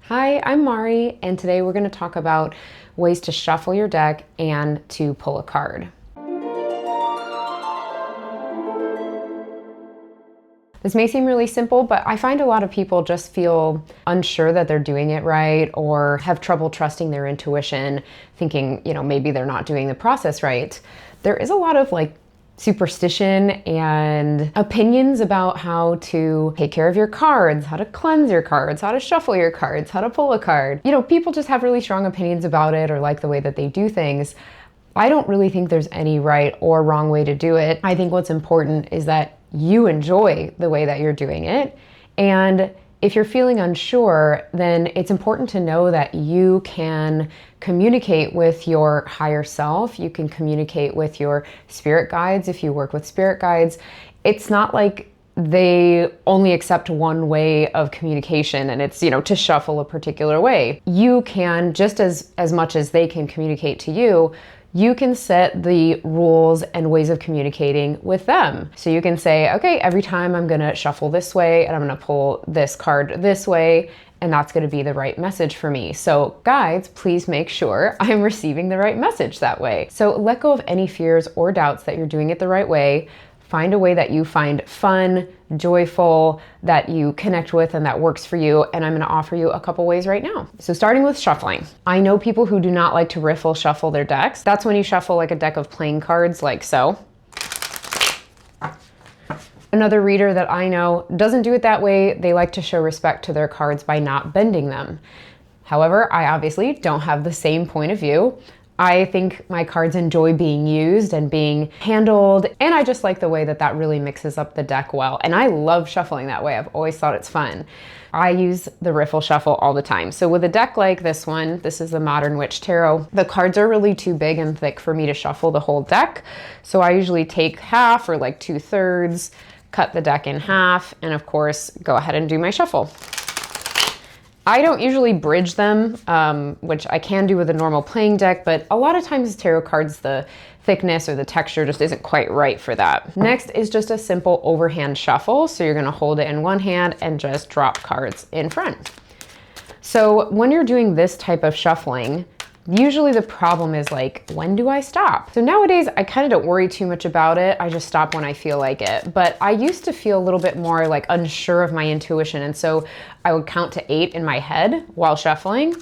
Hi, I'm Mari, and today we're going to talk about ways to shuffle your deck and to pull a card. This may seem really simple, but I find a lot of people just feel unsure that they're doing it right or have trouble trusting their intuition, thinking, maybe they're not doing the process right. There is a lot of superstition and opinions about how to take care of your cards, how to cleanse your cards, how to shuffle your cards, how to pull a card. People just have really strong opinions about it or like the way that they do things. I don't really think there's any right or wrong way to do it. I think what's important is that you enjoy the way that you're doing it. And if you're feeling unsure, then it's important to know that you can communicate with your higher self. You can communicate with your spirit guides if you work with spirit guides. It's not like they only accept one way of communication and it's, to shuffle a particular way. You can, just as much as they can communicate to you, you can set the rules and ways of communicating with them. So you can say, okay, every time I'm gonna shuffle this way and I'm gonna pull this card this way, and that's gonna be the right message for me. So guides, please make sure I'm receiving the right message that way. So let go of any fears or doubts that you're doing it the right way. Find a way that you find fun, joyful, that you connect with and that works for you. And I'm gonna offer you a couple ways right now. So starting with shuffling. I know people who do not like to riffle shuffle their decks. That's when you shuffle like a deck of playing cards like so. Another reader that I know doesn't do it that way. They like to show respect to their cards by not bending them. However, I obviously don't have the same point of view. I think my cards enjoy being used and being handled, and I just like the way that really mixes up the deck well. And I love shuffling that way. I've always thought it's fun. I use the riffle shuffle all the time. So with a deck like this one, this is the Modern Witch Tarot, the cards are really too big and thick for me to shuffle the whole deck. So I usually take half or like 2/3, cut the deck in half, and of course, go ahead and do my shuffle. I don't usually bridge them, which I can do with a normal playing deck, but a lot of times tarot cards, the thickness or the texture just isn't quite right for that. Next is just a simple overhand shuffle. So you're gonna hold it in one hand and just drop cards in front. So when you're doing this type of shuffling, usually the problem is when do I stop? So nowadays I kind of don't worry too much about it. I just stop when I feel like it. But I used to feel a little bit more unsure of my intuition. And so I would count to 8 in my head while shuffling.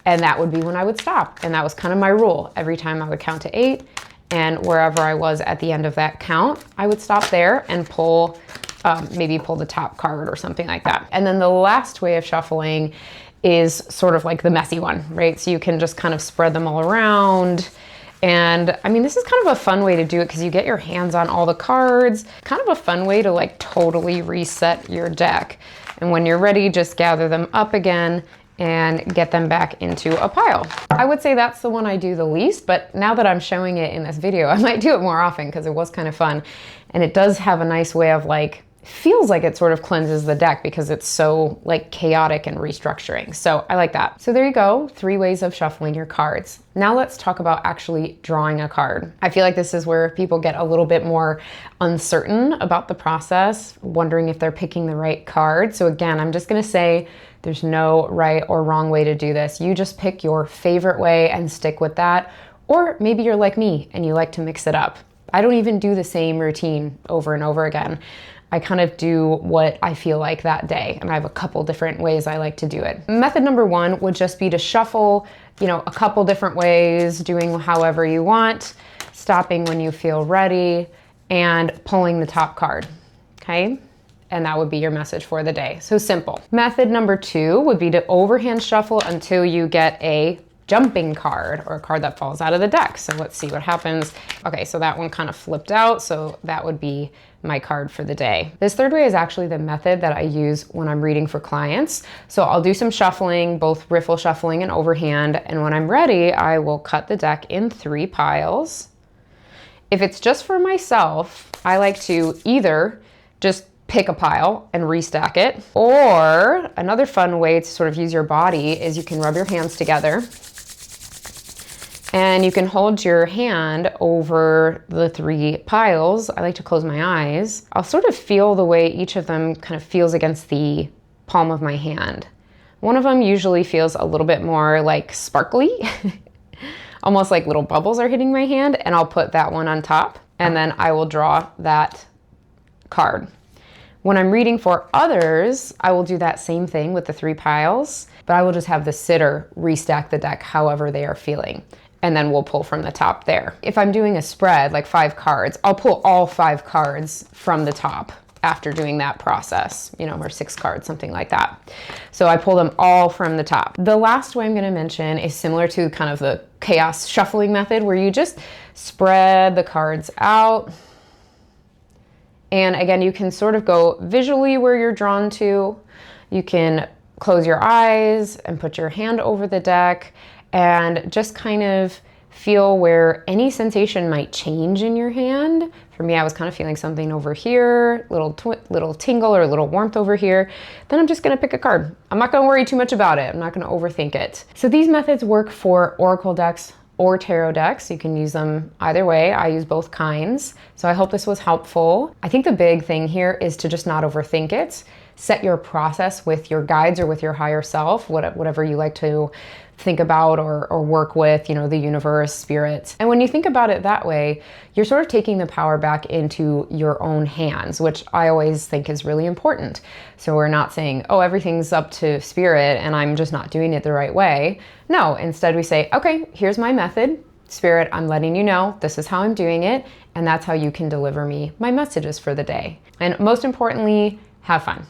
And that would be when I would stop. And that was kind of my rule. Every time I would count to 8 and wherever I was at the end of that count, I would stop there and pull, maybe pull the top card or something like that. And then the last way of shuffling is sort of like the messy one, right? So you can just kind of spread them all around. And I mean, this is kind of a fun way to do it because you get your hands on all the cards, kind of a fun way to totally reset your deck. And when you're ready, just gather them up again and get them back into a pile. I would say that's the one I do the least, but now that I'm showing it in this video, I might do it more often because it was kind of fun. And it does have a nice way of feels like it sort of cleanses the deck because it's so chaotic and restructuring. So I like that. So there you go, 3 ways of shuffling your cards. Now let's talk about actually drawing a card. I feel like this is where people get a little bit more uncertain about the process, wondering if they're picking the right card. So again, I'm just gonna say there's no right or wrong way to do this. You just pick your favorite way and stick with that. Or maybe you're like me and you like to mix it up. I don't even do the same routine over and over again. I kind of do what I feel like that day, and I have a couple different ways I like to do it. Method number 1 would just be to shuffle, a couple different ways, doing however you want, stopping when you feel ready, and pulling the top card, okay? And that would be your message for the day. So simple. Method number 2 would be to overhand shuffle until you get a jumping card or a card that falls out of the deck. So let's see what happens. Okay, so that one kind of flipped out. So that would be my card for the day. This third way is actually the method that I use when I'm reading for clients. So I'll do some shuffling, both riffle shuffling and overhand. And when I'm ready, I will cut the deck in 3 piles. If it's just for myself, I like to either just pick a pile and restack it, or another fun way to sort of use your body is you can rub your hands together and you can hold your hand over the 3 piles. I like to close my eyes. I'll sort of feel the way each of them kind of feels against the palm of my hand. One of them usually feels a little bit more like sparkly, almost like little bubbles are hitting my hand, and I'll put that one on top, and then I will draw that card. When I'm reading for others, I will do that same thing with the 3 piles, but I will just have the sitter restack the deck however they are feeling, and then we'll pull from the top there. If I'm doing a spread, like 5 cards, I'll pull all 5 cards from the top after doing that process, you know, or 6 cards, something like that. So I pull them all from the top. The last way I'm gonna mention is similar to kind of the chaos shuffling method, where you just spread the cards out. And again, you can sort of go visually where you're drawn to. You can close your eyes and put your hand over the deck and just kind of feel where any sensation might change in your hand. For me, I was kind of feeling something over here, little tingle or a little warmth over here. Then I'm just gonna pick a card. I'm not gonna worry too much about it. I'm not gonna overthink it. So these methods work for oracle decks or tarot decks. You can use them either way. I use both kinds. So I hope this was helpful. I think the big thing here is to just not overthink it. Set your process with your guides or with your higher self, whatever you like to think about or work with, you know, the universe, spirit. And when you think about it that way, you're sort of taking the power back into your own hands, which I always think is really important. So we're not saying, oh, everything's up to spirit and I'm just not doing it the right way. No, instead we say, okay, here's my method. Spirit, I'm letting you know this is how I'm doing it, and that's how you can deliver me my messages for the day. And most importantly, have fun.